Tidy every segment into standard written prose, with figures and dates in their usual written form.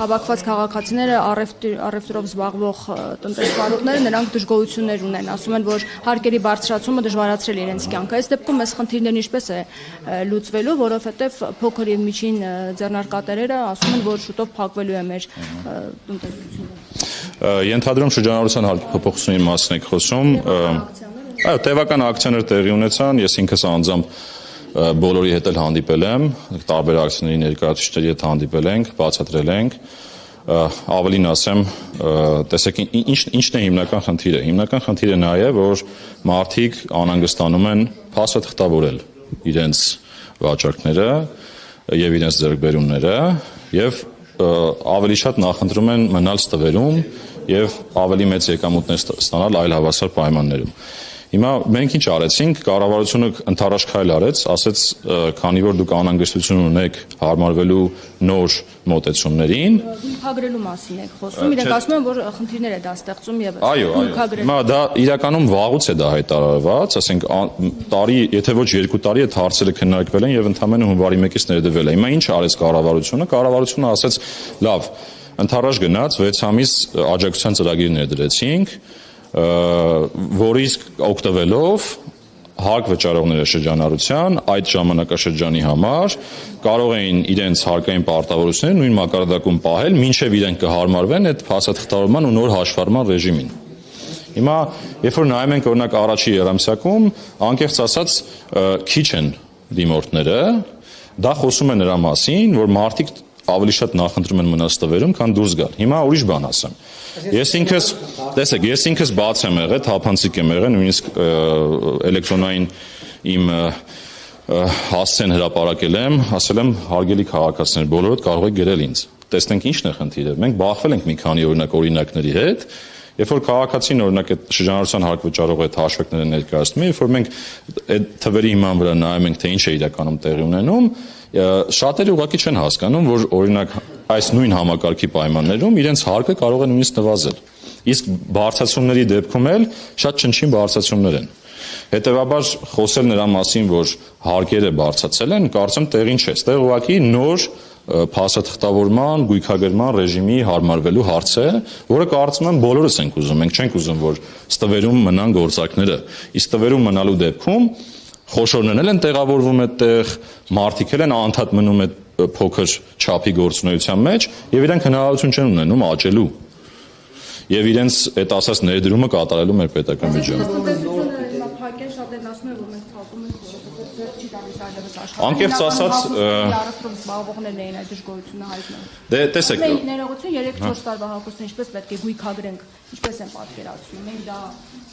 հավաքված քաղաքացիները առևտրով զբաղվող տնտեսվարողները նրանք դժգոհություններ ունեն, ասում են, որ հարկերի բարձրացումը դժվարացրել իրենց կյանքը։ Այս դեպքում այս խնդիրներն ինչպես է լուծվելու, որովհետև փոքր եւ միջին ձեռնարկատերերը ասում են, որ շուտով փակվելու է մեր տնտեսությունը։ Ենթադրում շրջանառության հարկի փոփոխությունների մասին եք խոսում։ Այո, տևական ակցիաներ տեղի ունեցան, ես ինքս անձամբ բոլորի հետ էլ հանդիպել եմ, տարբեր ակցիաների ներկայացուցիչների հետ հանդիպել ենք, բացատրել ենք, ավելին ասեմ, տեսեք ինչն է հիմնական խնդիրը։ Հիմնական խնդիրը նա է, որ մարդիկ անհանգստանում են փաստաթղթավորել իրենց վաճառքները եւ իրենց ձեռքբերումները եւ ավելի շատ նախընտրում են մնալ ստվերում եւ ավելի մեծ եկամուտներ ստանալ այլ հավասար պայմաններում։ Հիմա մենք ինչ արեցինք, կառավարությունը ընդառաջ քայլ արեց, ասեց, քանի որ դուք անհանգստություն ունեք հարմարվելու նոր մոտեցումներին, գույքագրելու մասին եք խոսում, իրենք ասում են, որ խնդիրներ է դա ստեղծում եւ այո, հիմա դա իրականում վաղուց է դա հայտարարված, ասենք տարի, եթե ոչ 2 տարի այդ հարցերը քննարկվել են եւ ընդամենը հունվարի 1-ից ներդրվել է։ Հիմա ինչ արեց կառավարությունը ասեց, լավ, ընդառաջ գնաց 6 ամիս աջակցության ծրագիր ներդրեցինք, որից օգտվելով հարկ վճարողները շրջանառության այդ ժամանակաշրջանի համար կարող էին իրենց հարկային պարտավորությունները նույն մակարդակում պահել, մինչև իրենք կհարմարվեն այդ փաստաթղթավորման ու նոր հաշվառման ռեժիմին։ Հիմա, երբ որ նայում ենք օրինակ առաջի երամսյակում, անկեղծ ասած քիչ են դիմորդները, դա խոսում է նրա մասին, որ մարդիկ ավելի շատ նախընտրում են մնալ ստվերում, քան դուրս գալ։ Հիմա ուրիշ բան ասեմ։ Ես ինքս բաց եմ եղել, թափանցիկ եմ եղել, նույնիսկ էլեկտրոնային իմ հասցեն հրապարակել եմ, ասել եմ հարգելի քաղաքացիներ, բոլորդ կարող եք գրել ինձ։ Տեսնենք ինչն է խնդիրը։ Մենք բախվել ենք մի քանի օրինակների հետ, երբ որ քաղաքացին օրինակ այդ շրջանառության հարկ վճարող այդ հաշվեկները ներկայացնում է, երբ որ մենք այդ թվերի հիման վրա նայում ենք, թե ինչ է իրականում տեղի ունենում, շատերը ուղղակի չեն հասկանում, որ օրինակ այս նույն համակարգի պայմաններում իրենց հարկը կարող է նույնիսկ նվազել։ Իսկ բարձրացումների դեպքում էլ շատ չնչին բարձրացումներ են։ Հետևաբար խոսել նրա մասին, որ հարկերը բարձրացել են, կարծեմ տեղին չէ։ Այստեղ ուղղակի նոր փաստաթղթավորման, գույքագրման ռեժիմի հարմարվելու հարց է, որը կարծում եմ բոլորս ենք ուզում։ Մենք չենք ուզում, որ ստվերում մնան գործարքները։ Իսկ ստվերում մնալու դեպքում խոշորներն են տեղավորվում այդտեղ, մարդիկ են անդադ մնում այդ փոքր չափի գործունեության մեջ եւ իրենք հնարավորություն չեն ունենում աճելու եւ իրենց այդ ասած ներդրումը կատարելու մեր պետական բյուջեում։ Անկեղծ ասած, զբաղվողներն էին այդ դժգոհությունը հայտնել։ Դե տեսեք, մենք ներողություն 3-4 տարվա հակոստը ինչպես պետք է գույքագրենք, ինչպես են պատկերացնում։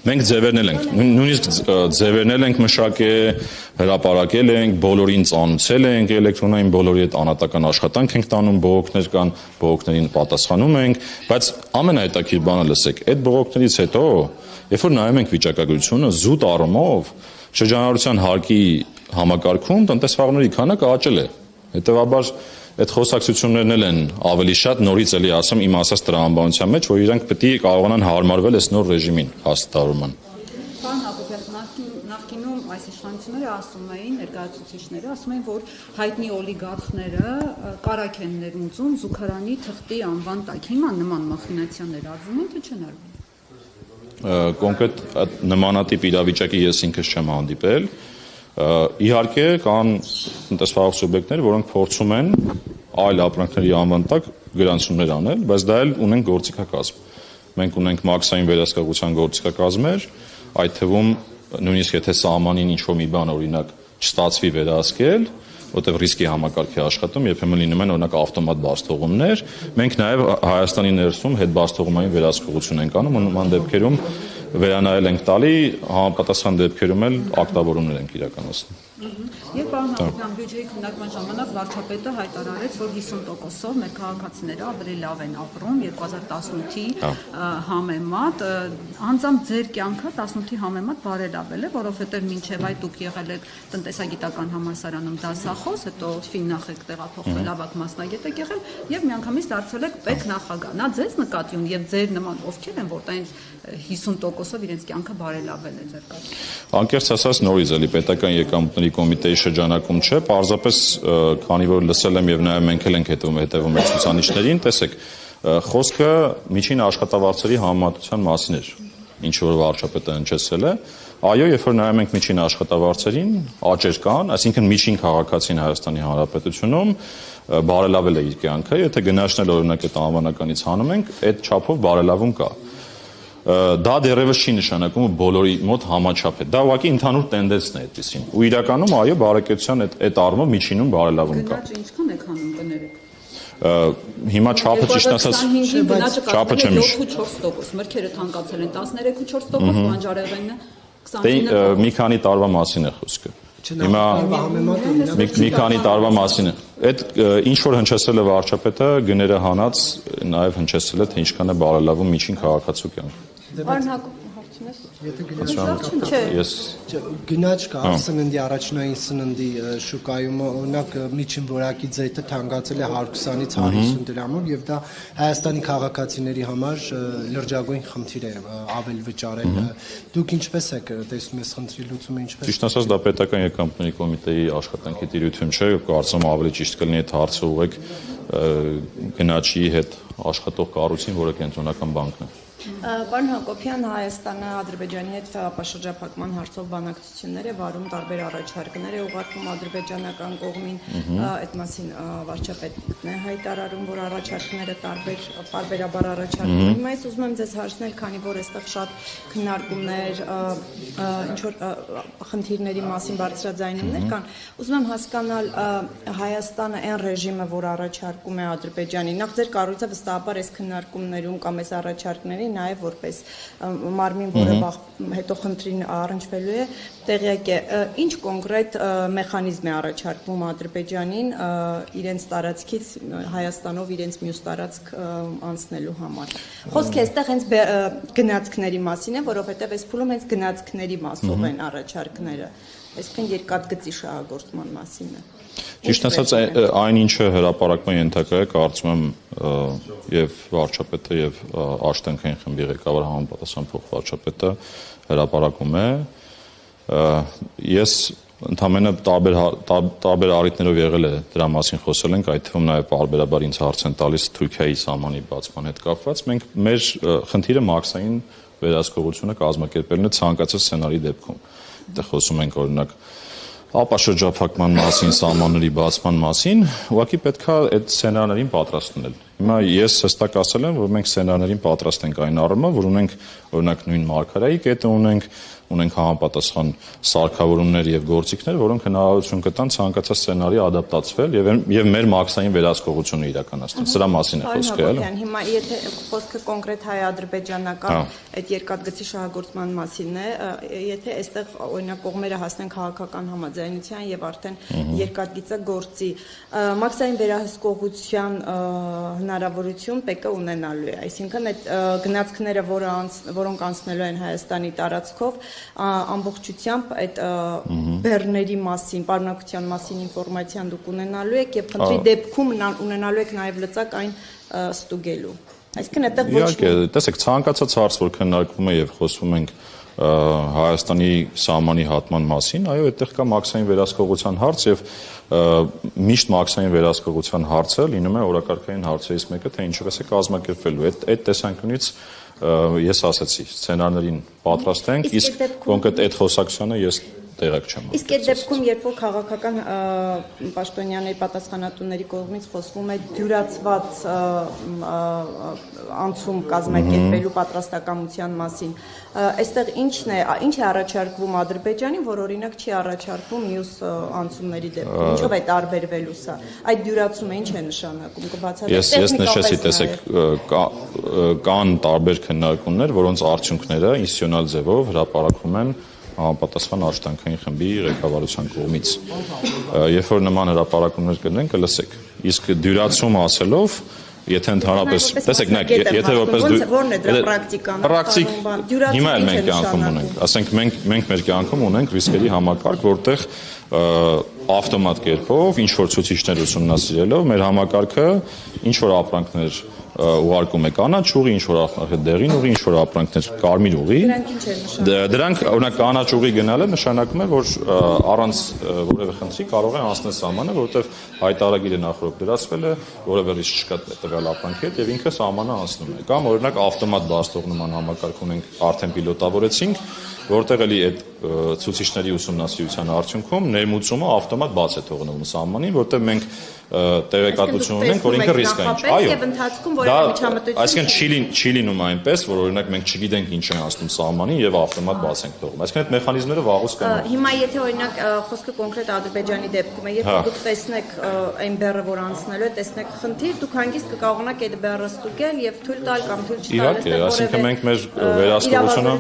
Մենք ձևերնել ենք, նույնիսկ ձևերնել ենք մշակել, հրապարակել ենք, բոլորին ծանուցել ենք էլեկտրոնային, բոլորի հետ անհատական աշխատանք ենք տանում, բողոքներ կան, բողոքներին պատասխանում ենք, բայց ամենահետաքրքիր բանը լսեք, այդ բողոքներից հետո, երբ որ նայում ենք վիճակագրությունը, զուտ առումով շրջանառության հարկի համակարգում տնտեսվարողների քանակը աճել է։ Հետևաբար այդ խոսակցություններն էլ են ավելի շատ նորից էլի ասեմ իմ ասած տրամաբանության մեջ, որ իրանք պետք է կարողանան հարմարվել այս նոր ռեժիմին հաստատավորման։ Պարոն Հակոբյան, նախկինում այս իշխանությունները ասում էին, ներկայացուցիչները ասում էին, որ հայտնի օլիգարխները կարակ են ներմուծում զուգարանի թղթի անվան տակ։ Հիմա նման մախինացիաներ արվում են, թե չեն արվում։ Կոնկրետ նմանատիպ իրավիճակի ես ինքս չեմ հանդիպել։ Իհարկե կան տնտեսվարող սուբյեկտներ, որոնք փորձում են այլ ապրանքների անվան տակ գրանցումներ անել, բայց դա էլ ունենք գործիքակազմ։ Մենք ունենք մաքսային վերահսկողության գործիքակազմեր, այդ թվում նույնիսկ եթե սահմանին ինչ-որ մի բան օրինակ չստացվի վերահսկել, որտեղ ռիսկի համակարգի աշխատում երբեմն լինում են օրինակ ավտոմատ բարձթողումներ, մենք նաև Հայաստանի ներսում հետ բարձթողումային վերահսկողություն ենք անում, նման դեպքերում վերանայել ենք տալի, համապատասխան դեպքերում էլ ակտավորումներ ենք իրականացնում։ Եվ պարոն Հակոբյան, բյուջեի քննարկման ժամանակ վարչապետը հայտարարեց, որ 50%-ով մեր քաղաքացիները ավելի լավ են ապրում 2018-ի համեմատ, անձամբ ձեր կյանքը 18-ի համեմատ բարելավել է, որովհետև մինչև այդ դուք եղել եք տնտեսագիտական համալսարանում դասախոս, հետո ֆիննախ եք տեղափոխվել, ավագ մասնագետ եք եղել եւ միանգամից դարձել եք պետնախագահ։ Նա ձեզ նկատի ունի եւ ձեր նման ովքեր են, որ այն 50% տոկոսով իրենց կյանքը բարելավել է ձեր կարգ։ Անկեղծ ասած նորից էլի պետական եկամուտների կոմիտեի շրջանակում չէ, պարզապես քանի որ լսել եմ եւ նաեւ մենք էլ ենք հետևում այդ ցուցանիշներին, տեսեք, խոսքը միջին աշխատավարձերի համեմատության մասին էր, ինչ որ վարչապետը հնչեցրել է, այո, երբ որ նայում ենք միջին աշխատավարձերին, աճեր կան, այսինքն միջին քաղաքացին Հայաստանի Հանրապետությունում բարելավել է իր կյանքը, եթե գնահատել օրինակ այդ անվանականից հանում ենք, այդ չափով բարելավում կա։ Դա դեռևս չի նշանակում որ բոլորի մոտ համաչափ է։ Դա ուղղակի ընդհանուր տենդենսն է այդպեսին։ Ու իրականում այո, բարեկեցության այդ առումով միջինում բարելավում կա։ Գնաճը ինչքան եք հանում կներեք։ Հիմա չափը ճիշտ ասած չափը չեմ հիշում 7-4%, մրգերը թանկացել են 13-4%, բանջարեղենը 29%։ Մի քանի տարվա մասին է խոսքը։ Հիմա մի քանի տարվա մասին է։ Այդ ինչ որ հնչեցրել է վարչապետը գները հանած նաև հնչեցրել է թե ինչքան է բարելավում միջին քաղաքացու կյանքը։ Պարոն Հակոբ, հարցնես։ Եթե գնաճ կա սննդի առաջնային սննդի շուկայում օրինակ միջին որակի ձեթը թանկացել է 120-ից 150 դրամով եւ դա Հայաստանի քաղաքացիների համար լրջագույն խնդիր է ավել վճարել։ Դուք ինչպես եք տեսնում այս խնդրի լուծումը ինչպես։ Ճիշտ ասած դա պետական եկամուտների կոմիտեի աշխատանքի տիրույթում չէ, կարծում եմ ավելի ճիշտ կլինի այդ հարցը ուղղեք գնաճի հետ աշխատող կառույցին, որը կենտրոնական բանկն է։ Պարոն Հակոբյան, Հայաստանը Ադրբեջանի հետ ապաշրջափակման հարցով բանակցություններ է վարում, տարբեր առաջարկներ է ուղարկում ադրբեջանական կողմին, այդ մասին վարչապետն է հայտարարում, որ առաջարկները տարբերաբար առաջարկում են։ Հիմա ես ուզում եմ ձեզ հարցնել, քանի որ այստեղ շատ քննարկումներ, ինչ որ խնդիրների մասին բարձրաձայնումներ կան, ուզում եմ հասկանալ Հայաստանը այն ռեժիմը, որ առաջարկում է Ադրբեջանի, նախ ձեր կառույցը վստահաբար այս քննարկումներում կամ այս առաջարկների նաև որպես մարմին, որը հետո խնդրին առնչվելու է, տեղյակ է, ինչ կոնկրետ մեխանիզմ է առաջարկվում Ադրբեջանին իրենց տարածքից Հայաստանով իրենց մյուս տարածք անցնելու համար։ Խոսքը այստեղ հենց գնացքների մասին է, որովհետև այս փուլում հենց գնացքների մասով են առաջարկները, այսինքն երկաթգծի շահագործման մասին է։ Ճիշտ ասած այն ինչը հրապարակման ենթակա է, կարծում եմ եւ վարչապետը եւ աշտանքային խմբի ղեկավար համապատասխան փոխվարչապետը հրապարակում է։ Ես ընդհանրապես տարբեր առիթներով եղել է դրա մասին խոսել ենք, այդ թվում նաեւ բարբերաբար ինձ հարց են տալիս Թուրքիայի սահմանի բացման հետ կապված։ Մենք մեր խնդիրը մաքսային վերահսկողությունը կազմակերպելն է ցանկացած սցենարի դեպքում։ Այդտեղ խոսում ենք օրինակ ապաշրջափակման մասին, սահմանների բացման մասին, ուղղակի պետքա այդ սցենարներին պատրաստ լինել։ Հիմա ես հստակ ասել եմ, որ մենք սցենարներին պատրաստ ենք այն առումով, որ ունենք օրինակ նույն մարգարեի կետը ունենք համապատասխան սարքավորումներ եւ գործիքներ, որոնք հնարավորություն կտան ցանկացած սցենարի ադապտացվել եւ մեր մաքսային վերահսկողությունը իրականացնել։ Սրա մասին է խոսքը, էլի։ Հիմա եթե խոսքը կոնկրետ հայ-ադրբեջանական այդ երկաթգծի շահագործման մասինն է, եթե այստեղ օրինակ կողմերը հասնեն քաղաքական համաձայնության եւ արդեն երկաթգիծը գործի, մաքսային վերահսկողության հնարավորություն ՊԿ ունենալու է, այսինքն այդ գնացքները, որոնք անցնելու են Հայաստանի տարածքով, ամբողջությամբ այդ բեռների մասին, պարունակության մասին ինֆորմացիան դուք ունենալու եք եւ խնդրի դեպքում ունենալու եք նաեւ լծակ այն ստուգելու։ Այսինքն այդտեղ ոչ մի տեսեք, ցանկացած հարց, որ քննարկվում է եւ խոսվում ենք Հայաստանի սահմանի հատման մասին, այո, այդտեղ կա մաքսային վերահսկողության հարց եւ միշտ մաքսային վերահսկողության հարցը լինում է օրակարգային հարցերից մեկը, թե ինչպես է կազմակերպվելու։ Այդ տեսանկյունից ես ասացի, սցենարներին պատրաստ ենք, իսկ կոնկրետ այդ խոսակցությանը ես տեղակ չեմ։ Իսկ այդ դեպքում, երբ որ քաղաքական պաշտոնյաների պատասխանատուների կողմից խոսվում է դյուրացված անցում կազմակերպելու պատրաստակամության մասին, այստեղ ինչ է առաջարկվում Ադրբեջանին, որ օրինակ չի առաջարկվում մյուս անցումների դեպքում։ Ինչով է տարբերվելու սա։ Այդ դյուրացումը ինչ է նշանակում, Ես նշեցի, տեսեք, կան տարբեր քննարկումներ, որոնց արդյունքները ինստիտուցիոնալ ձևով հրապարակվում են համապատասխան աշտանքային խմբի ղեկավարության կողմից։ Երբ որ նման հրապարակումներ կլինեն, կլսեք։ Իսկ դյուրացում ասելով, եթե ընդհանրապես, տեսեք, եթե որպես որն է դրա պրակտիկան, հիմա էլ մենք կյանքում ունենք, ասենք մենք մեր կյանքում ունենք ռիսկերի համակարգ, որտեղ ավտոմատ կերպով ինչ որ ցուցիչներ ուսումնասիրելով մեր համակարգը ինչ որ ապրանքներ ուղարկում է կանաչ ուղի, ինչ որ ապրանքներ դեղին ուղի, ինչ որ ապրանքներ կարմիր ուղի։ Դրանք օրինակ կանաչ ուղի գնալը նշանակում է, որ առանց որևէ խնդրի կարող է անցնել սահմանը, որովհետև հայտարարագիրը նախորդ լրացվել է, որևէ ռիսկ չկա տվյալ ապրանքի հետ եւ ինքը սահմանը անցնում է։ Կամ օրինակ ավտոմատ բարձրողնման համակարգ ունենք, արդեն պիլոտավորեցինք, որտեղ էլի այդ ցուցիչների ուսումնասիրության արդյունքում ներմուծումը ավտոմատ բաց է թողնվում սահմանին, որտեղ մենք տեղեկատվություն ունենք, որ ինքը ռիսկային չէ։ Այո։ Եվ ընթացքում որևէ միջամտություն Այսինքն չի լինում այնպես, որ օրինակ մենք չգիտենք ինչ է անցնում սահմանին եւ ավտոմատ բաց ենք թողնում։ Այսինքն այդ մեխանիզմները վաղուց կան։ Հիմա եթե օրինակ խոսքը կոնկրետ Ադրբեջանի դեպքում է, երբ դուք տեսնեք այն բեռը, որ անցնելու է, տեսնեք խնդիր, դուք հանգիստ կկարողանաք այդ բեռը ստուգել եւ թույլ տալ կամ թույլ չտալ։ Իհարկե, այսինքն մենք մեր վերահսկողությունը,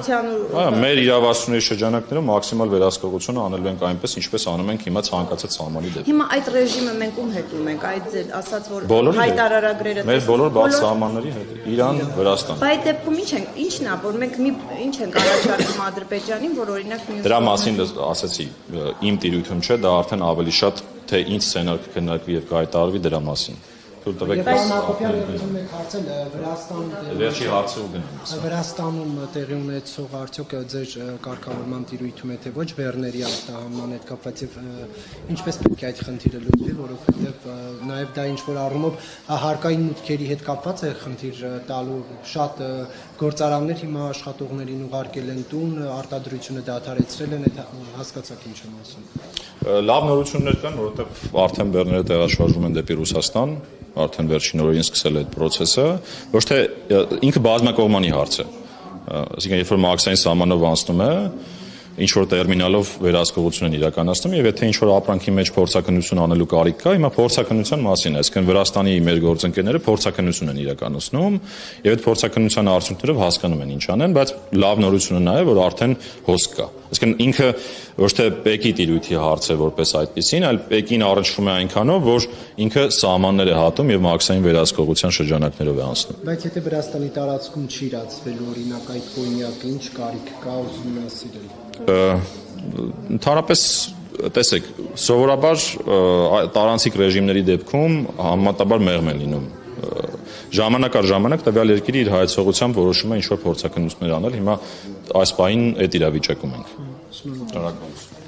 մեր իրավասությունների շրջանակներում մաքսիմալ վերահսկողությունը անելու ենք այնպես, ինչպես անում ենք հիմա ցանկացած սահմանի դեպքում։ Հիմա այդ ռեժիմը մենք ում հետ ունենք, այդ ասած որ հայտարարագրերը մեր բոլոր բաց սահմանների հետ, Իրան, Վրաստան։ Բայց այդ դեպքում ինչն է, որ մենք ինչ ենք առաջարկում Ադրբեջանին, որ օրինակ մյուս Դրա մասին ասացի, իմ տիրույթում չէ, դա արդեն ավելի շատ թե ինչ սցենար կքննարկվի եւ կհայտարարվի դրա մասին։ Թույլ տվեք Հակոբյանը ուզում եք հարցել վերջի հարցը ու գնանք։ Վրաստանում տեղի ունեցող արդյոք ձեր կարգավորման տիրույթում է թե ոչ բեռների արտահանման հետ կապված եւ ինչպես պետք է այդ խնդիրը լուծվի, որովհետեւ նաեւ դա ինչ որ առումով հարկային մուտքերի հետ կապված է խնդիր տալու շատ գործարաններ հիմա աշխատողներին ուղարկել են տուն, արտադրությունը դադարեցրել են, այդ հասկացաք ինչ եմ ասում։ Լավ նորություններ կան, որովհետեւ արդեն բեռները տեղաշարժվում են դեպի Ռուսաստան, արդեն վերջին օրերին սկսել է այդ process-ը, ոչ թե ինքը բազմակողմանի հարց է։ Այսինքն երբ որ մաքսային սահմանով անցնում է, ինչ որ տերմինալով վերահսկողություն են իրականացնում եւ եթե ինչ որ ապրանքի մեջ փորձակնություն անելու կարիք կա, հիմա փորձակնության մասին է, այսինքն Վրաստանի մեր գործընկերները փորձակնություն են իրականացնում եւ այդ փորձակնության արդյունքներով հասկանում են ինչ անեն, բայց լավ նորությունը նա է, որ արդեն հոսք կա։ Այսինքն ինքը ոչ թե ՊԵԿ-ի տիրույթի հարց է որպես այդպեսին, այլ ՊԵԿ-ին առնչվում է այնքանով, որ ինքը սահմաններ է հատում եւ մաքսային վերահսկողության շրջանակներով է անցնում։ Բայց եթե Վրաստանի տարածքում չի իրացվելու օրինակ այդ կոնյակը, ինչ կարիք կա ուսումնասիրել։ Ընդհանրապես տեսեք, սովորաբար տարանցիկ ռեժիմների դեպքում համեմատաբար մեղմ են լինում։ Ժամանակ առ ժամանակ տվյալ երկիրը իր հայեցողությամբ որոշում է ինչ որ փորձակնություններ անել։ Հիմա այս պահին այդ իրավիճակում ենք։ Շնորհակալություն։